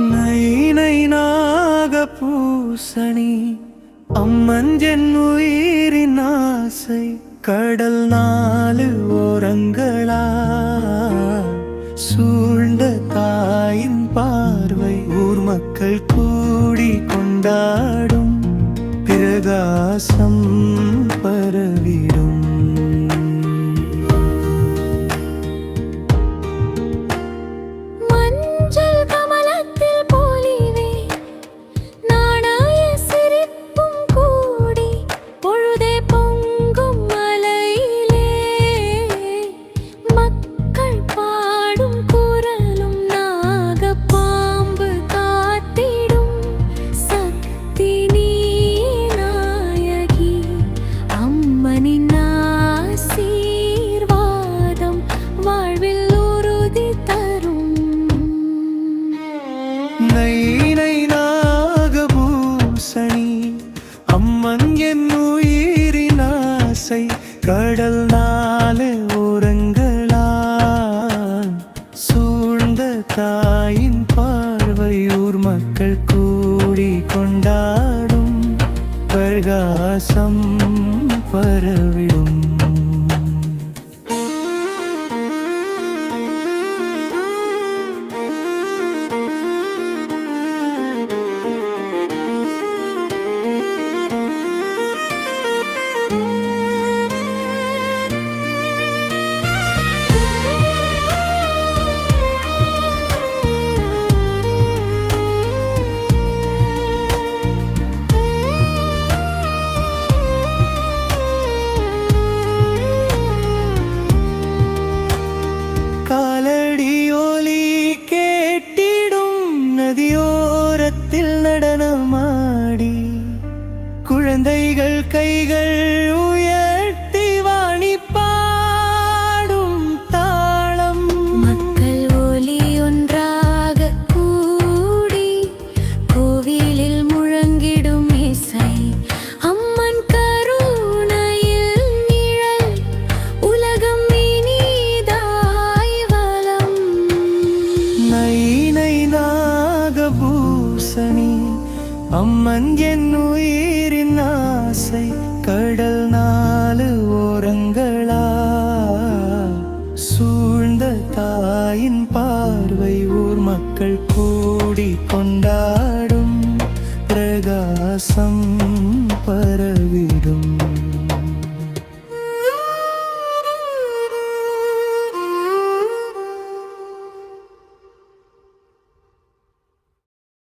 நைனை நாகபூசணி அம்மன் என் உயிரின் ஆசை கடல் நாலு ஓரங்களா சூழ்ந்த தாயின் பார்வை ஊர் மக்கள் கூடி கொண்டாடும் பிரகாசம் பரவிடும். நைனை நாகபூசணி அம்மன் என் உயிரின் ஆசை கடல் நாலு ஓரங்களா சூழ்ந்த தாயின் பார்வை ஊர் மக்கள் கூடி கொண்டாடும் பிரகாசம் பரவிடும். நதியோரத்தில் நடனமாடி குழந்தைகள் கைகள் உயர்த்தி வாணி பாடும் தாளம் மக்கள் ஒலி ஒன்றாக கூடி கோவிலில் முழங்கிடும் இசை அம்மன் கருணையில் நிழல் உலகம் இனிதாய் வலம். நைனை நாகபூசணி அம்மன் என் உயிரின் ஆசை கடல் நாலு ஓரங்களா சூழ்ந்த தாயின் பார்வை ஊர் மக்கள் கூடி கொண்டாடும் பிரகாசம் பரவிடும்.